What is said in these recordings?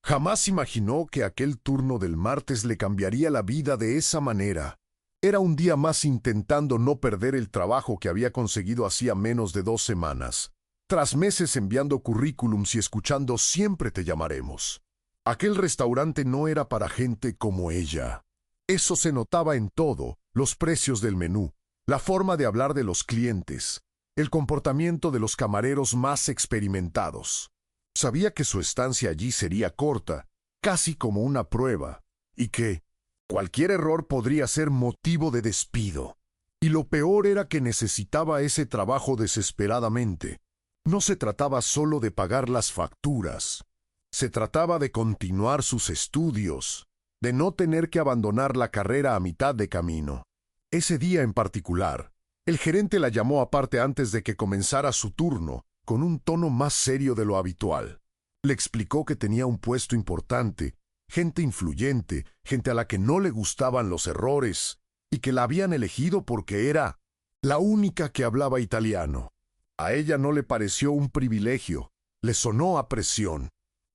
Jamás imaginó que aquel turno del martes le cambiaría la vida de esa manera. Era un día más intentando no perder el trabajo que había conseguido hacía menos de 2 semanas. Tras meses enviando currículums y escuchando "siempre te llamaremos". Aquel restaurante no era para gente como ella. Eso se notaba en todo: los precios del menú, la forma de hablar de los clientes, el comportamiento de los camareros más experimentados. Sabía que su estancia allí sería corta, casi como una prueba, y que cualquier error podría ser motivo de despido. Y lo peor era que necesitaba ese trabajo desesperadamente. No se trataba solo de pagar las facturas. Se trataba de continuar sus estudios, de no tener que abandonar la carrera a mitad de camino. Ese día en particular, el gerente la llamó aparte antes de que comenzara su turno, con un tono más serio de lo habitual. Le explicó que tenía un puesto importante, gente influyente, gente a la que no le gustaban los errores, y que la habían elegido porque era la única que hablaba italiano. A ella no le pareció un privilegio, le sonó a presión.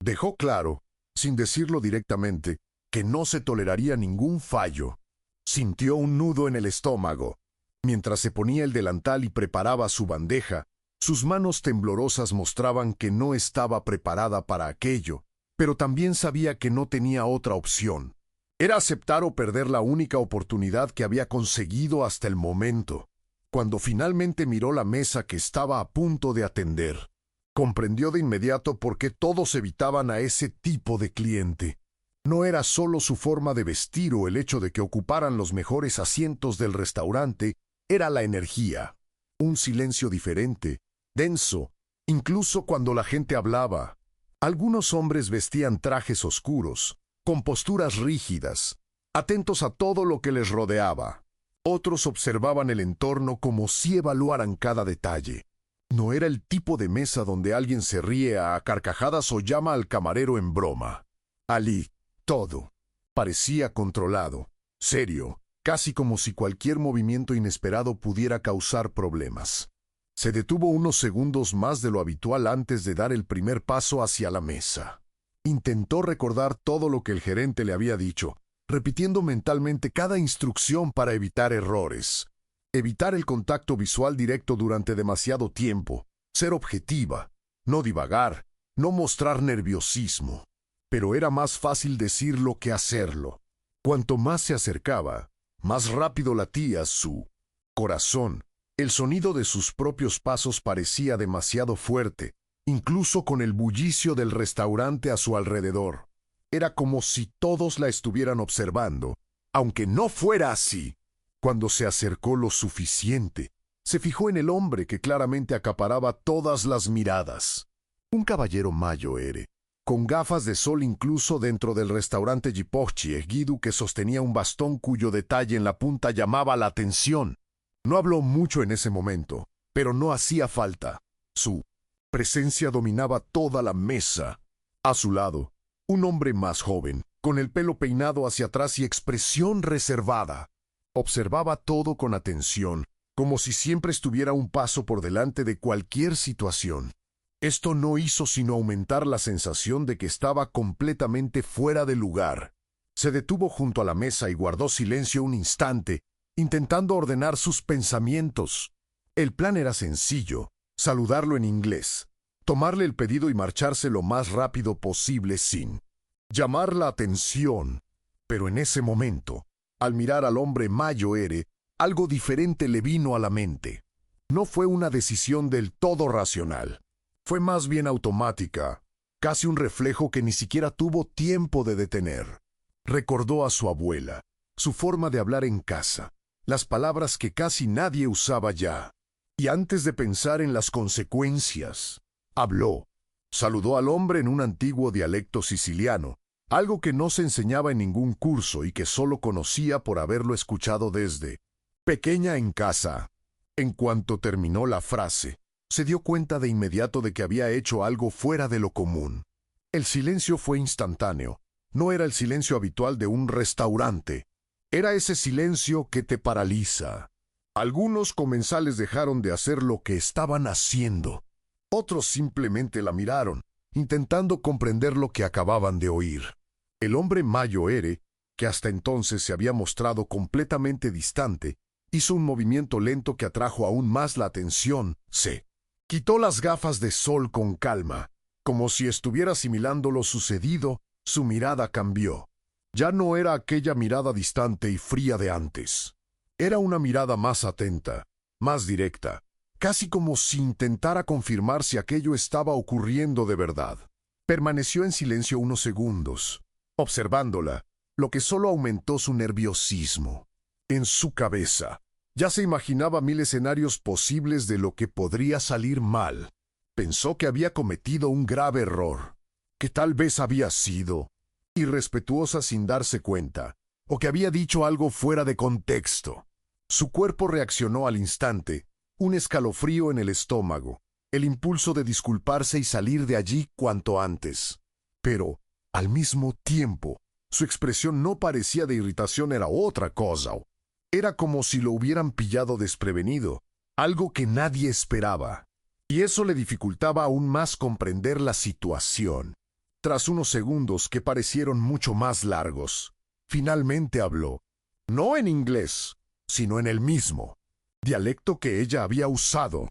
Dejó claro, sin decirlo directamente, que no se toleraría ningún fallo. Sintió un nudo en el estómago. Mientras se ponía el delantal y preparaba su bandeja, sus manos temblorosas mostraban que no estaba preparada para aquello, pero también sabía que no tenía otra opción. Era aceptar o perder la única oportunidad que había conseguido hasta el momento. Cuando finalmente miró la mesa que estaba a punto de atender, comprendió de inmediato por qué todos evitaban a ese tipo de cliente. No era solo su forma de vestir o el hecho de que ocuparan los mejores asientos del restaurante, era la energía. Un silencio diferente, denso, incluso cuando la gente hablaba. Algunos hombres vestían trajes oscuros, con posturas rígidas, atentos a todo lo que les rodeaba. Otros observaban el entorno como si evaluaran cada detalle. No era el tipo de mesa donde alguien se ríe a carcajadas o llama al camarero en broma. Allí, todo parecía controlado, serio, casi como si cualquier movimiento inesperado pudiera causar problemas. Se detuvo unos segundos más de lo habitual antes de dar el primer paso hacia la mesa. Intentó recordar todo lo que el gerente le había dicho, repitiendo mentalmente cada instrucción para evitar errores. Evitar el contacto visual directo durante demasiado tiempo, ser objetiva, no divagar, no mostrar nerviosismo. Pero era más fácil decirlo que hacerlo. Cuanto más se acercaba, más rápido latía su corazón. El sonido de sus propios pasos parecía demasiado fuerte, incluso con el bullicio del restaurante a su alrededor. Era como si todos la estuvieran observando, aunque no fuera así. Cuando se acercó lo suficiente, se fijó en el hombre que claramente acaparaba todas las miradas. Un caballero Mayoere, con gafas de sol incluso dentro del restaurante Gipochi, erguido, que sostenía un bastón cuyo detalle en la punta llamaba la atención. No habló mucho en ese momento, pero no hacía falta. Su presencia dominaba toda la mesa. A su lado, un hombre más joven, con el pelo peinado hacia atrás y expresión reservada. Observaba todo con atención, como si siempre estuviera un paso por delante de cualquier situación. Esto no hizo sino aumentar la sensación de que estaba completamente fuera de lugar. Se detuvo junto a la mesa y guardó silencio un instante, intentando ordenar sus pensamientos. El plan era sencillo: saludarlo en inglés, tomarle el pedido y marcharse lo más rápido posible sin llamar la atención. Pero en ese momento, al mirar al hombre Mayoere, algo diferente le vino a la mente. No fue una decisión del todo racional. Fue más bien automática, casi un reflejo que ni siquiera tuvo tiempo de detener. Recordó a su abuela, su forma de hablar en casa, las palabras que casi nadie usaba ya. Y antes de pensar en las consecuencias, habló. Saludó al hombre en un antiguo dialecto siciliano, algo que no se enseñaba en ningún curso y que solo conocía por haberlo escuchado desde pequeña en casa. En cuanto terminó la frase, se dio cuenta de inmediato de que había hecho algo fuera de lo común. El silencio fue instantáneo. No era el silencio habitual de un restaurante. Era ese silencio que te paraliza. Algunos comensales dejaron de hacer lo que estaban haciendo. Otros simplemente la miraron, intentando comprender lo que acababan de oír. El hombre Mayoere, que hasta entonces se había mostrado completamente distante, hizo un movimiento lento que atrajo aún más la atención. Se quitó las gafas de sol con calma. Como si estuviera asimilando lo sucedido, su mirada cambió. Ya no era aquella mirada distante y fría de antes. Era una mirada más atenta, más directa, casi como si intentara confirmar si aquello estaba ocurriendo de verdad. Permaneció en silencio unos segundos, observándola, lo que solo aumentó su nerviosismo. En su cabeza, ya se imaginaba mil escenarios posibles de lo que podría salir mal. Pensó que había cometido un grave error, que tal vez había sido irrespetuosa sin darse cuenta, o que había dicho algo fuera de contexto. Su cuerpo reaccionó al instante, un escalofrío en el estómago, el impulso de disculparse y salir de allí cuanto antes. Pero, al mismo tiempo, su expresión no parecía de irritación, era otra cosa. Era como si lo hubieran pillado desprevenido, algo que nadie esperaba. Y eso le dificultaba aún más comprender la situación. Tras unos segundos que parecieron mucho más largos, finalmente habló, no en inglés, sino en el mismo dialecto que ella había usado.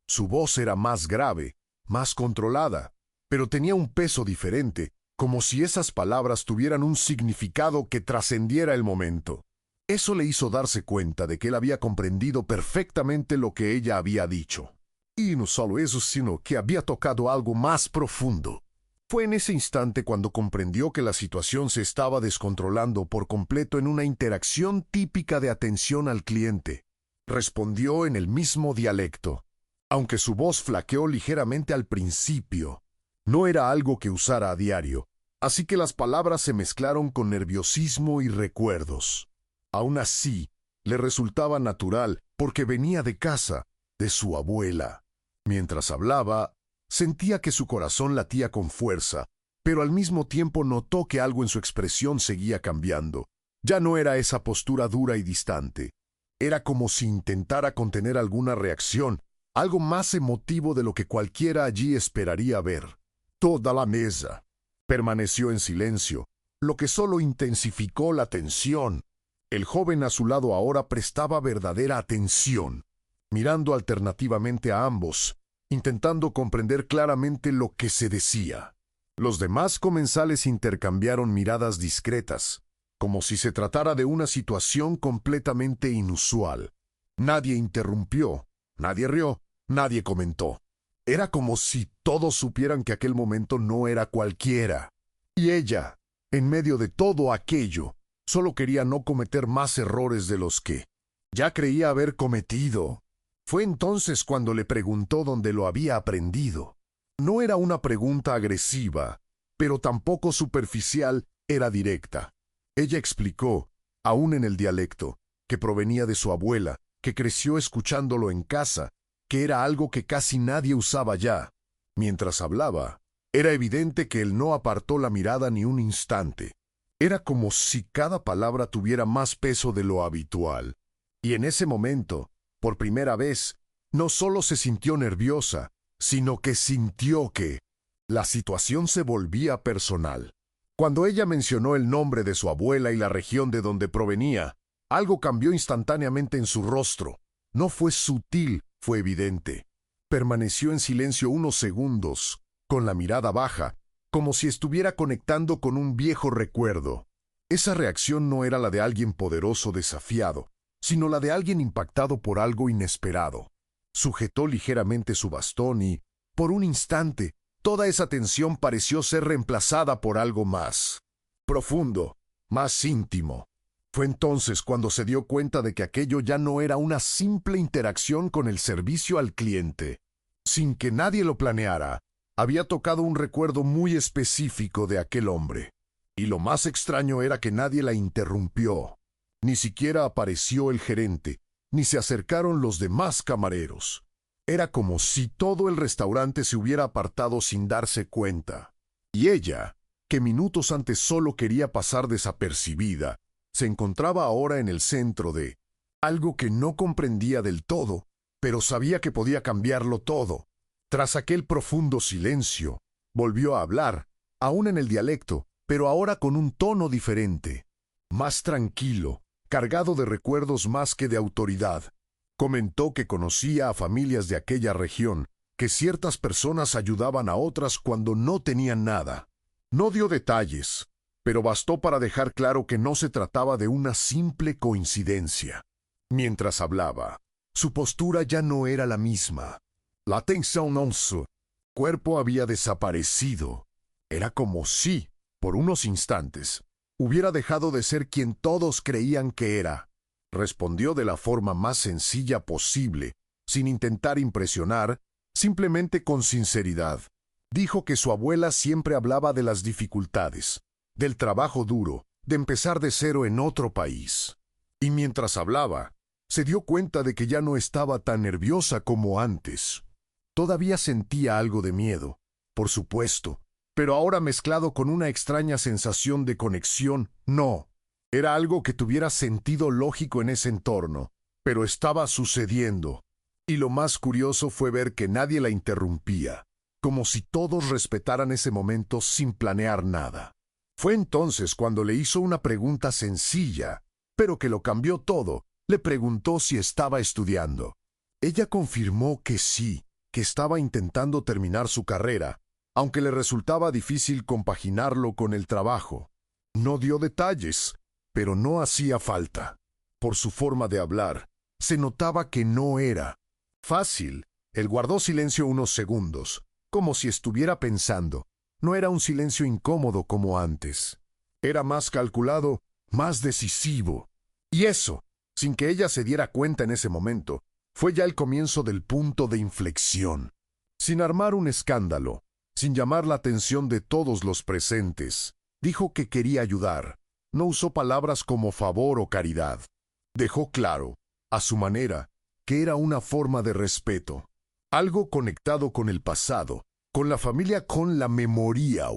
Su voz era más grave, más controlada, pero tenía un peso diferente, como si esas palabras tuvieran un significado que trascendiera el momento. Eso le hizo darse cuenta de que él había comprendido perfectamente lo que ella había dicho. Y no solo eso, sino que había tocado algo más profundo. Fue en ese instante cuando comprendió que la situación se estaba descontrolando por completo en una interacción típica de atención al cliente. Respondió en el mismo dialecto, aunque su voz flaqueó ligeramente al principio. No era algo que usara a diario, así que las palabras se mezclaron con nerviosismo y recuerdos. Aún así, le resultaba natural porque venía de casa, de su abuela. Mientras hablaba, sentía que su corazón latía con fuerza, pero al mismo tiempo notó que algo en su expresión seguía cambiando. Ya no era esa postura dura y distante. Era como si intentara contener alguna reacción, algo más emotivo de lo que cualquiera allí esperaría ver. Toda la mesa permaneció en silencio, lo que solo intensificó la tensión. El joven a su lado ahora prestaba verdadera atención, mirando alternativamente a ambos, intentando comprender claramente lo que se decía. Los demás comensales intercambiaron miradas discretas, como si se tratara de una situación completamente inusual. Nadie interrumpió, nadie rió, nadie comentó. Era como si todos supieran que aquel momento no era cualquiera. Y ella, en medio de todo aquello, solo quería no cometer más errores de los que ya creía haber cometido. Fue entonces cuando le preguntó dónde lo había aprendido. No era una pregunta agresiva, pero tampoco superficial, era directa. Ella explicó, aún en el dialecto, que provenía de su abuela, que creció escuchándolo en casa, que era algo que casi nadie usaba ya. Mientras hablaba, era evidente que él no apartó la mirada ni un instante. Era como si cada palabra tuviera más peso de lo habitual. Y en ese momento, por primera vez, no solo se sintió nerviosa, sino que sintió que la situación se volvía personal. Cuando ella mencionó el nombre de su abuela y la región de donde provenía, algo cambió instantáneamente en su rostro. No fue sutil, fue evidente. Permaneció en silencio unos segundos, con la mirada baja, como si estuviera conectando con un viejo recuerdo. Esa reacción no era la de alguien poderoso desafiado, sino la de alguien impactado por algo inesperado. Sujetó ligeramente su bastón y, por un instante, toda esa tensión pareció ser reemplazada por algo más profundo, más íntimo. Fue entonces cuando se dio cuenta de que aquello ya no era una simple interacción con el servicio al cliente. Sin que nadie lo planeara, había tocado un recuerdo muy específico de aquel hombre. Y lo más extraño era que nadie la interrumpió. Ni siquiera apareció el gerente, ni se acercaron los demás camareros. Era como si todo el restaurante se hubiera apartado sin darse cuenta. Y ella, que minutos antes solo quería pasar desapercibida, se encontraba ahora en el centro de algo que no comprendía del todo, pero sabía que podía cambiarlo todo. Tras aquel profundo silencio, Volvió a hablar, aún en el dialecto, pero ahora con un tono diferente, más tranquilo, cargado de recuerdos más que de autoridad. Comentó que conocía a familias de aquella región, que ciertas personas ayudaban a otras cuando no tenían nada. No dio detalles, pero bastó para dejar claro que no se trataba de una simple coincidencia. Mientras hablaba, su postura ya no era la misma. La tensión en su cuerpo había desaparecido. Era como si, por unos instantes, hubiera dejado de ser quien todos creían que era. Respondió de la forma más sencilla posible, sin intentar impresionar, simplemente con sinceridad. Dijo que su abuela siempre hablaba de las dificultades, del trabajo duro, de empezar de cero en otro país. Y mientras hablaba, se dio cuenta de que ya no estaba tan nerviosa como antes. Todavía sentía algo de miedo, por supuesto, pero ahora mezclado con una extraña sensación de conexión, no. Era algo que tuviera sentido lógico en ese entorno, pero estaba sucediendo. Y lo más curioso fue ver que nadie la interrumpía, como si todos respetaran ese momento sin planear nada. Fue entonces cuando le hizo una pregunta sencilla, pero que lo cambió todo. Le preguntó si estaba estudiando. Ella confirmó que sí, que estaba intentando terminar su carrera, aunque le resultaba difícil compaginarlo con el trabajo. No dio detalles, pero no hacía falta. Por su forma de hablar, se notaba que no era fácil. Él guardó silencio unos segundos, como si estuviera pensando. No era un silencio incómodo como antes. Era más calculado, más decisivo. Y eso, sin que ella se diera cuenta en ese momento, fue ya el comienzo del punto de inflexión. Sin armar un escándalo, sin llamar la atención de todos los presentes, dijo que quería ayudar. No usó palabras como favor o caridad. Dejó claro, a su manera, que era una forma de respeto. Algo conectado con el pasado, con la familia, con la memoria.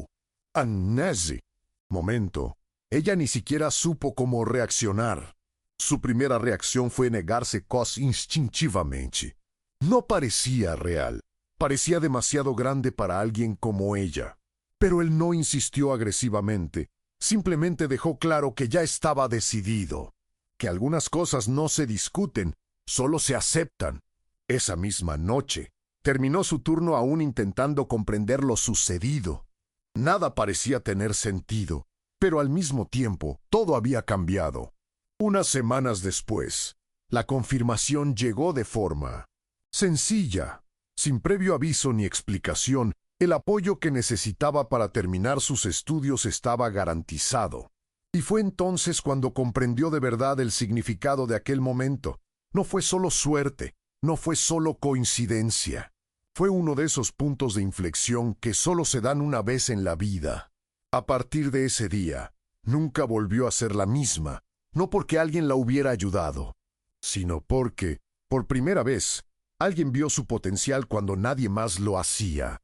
Annese. Momento. Ella ni siquiera supo cómo reaccionar. Su primera reacción fue negarse casi instintivamente. No parecía real. Parecía demasiado grande para alguien como ella. Pero él no insistió agresivamente. Simplemente dejó claro que ya estaba decidido. Que algunas cosas no se discuten, solo se aceptan. Esa misma noche, terminó su turno aún intentando comprender lo sucedido. Nada parecía tener sentido, pero al mismo tiempo todo había cambiado. Unas semanas después, la confirmación llegó de forma sencilla, sin previo aviso ni explicación. El apoyo que necesitaba para terminar sus estudios estaba garantizado. Y fue entonces cuando comprendió de verdad el significado de aquel momento. No fue solo suerte, no fue solo coincidencia. Fue uno de esos puntos de inflexión que solo se dan una vez en la vida. A partir de ese día, nunca volvió a ser la misma, no porque alguien la hubiera ayudado, sino porque, por primera vez, alguien vio su potencial cuando nadie más lo hacía.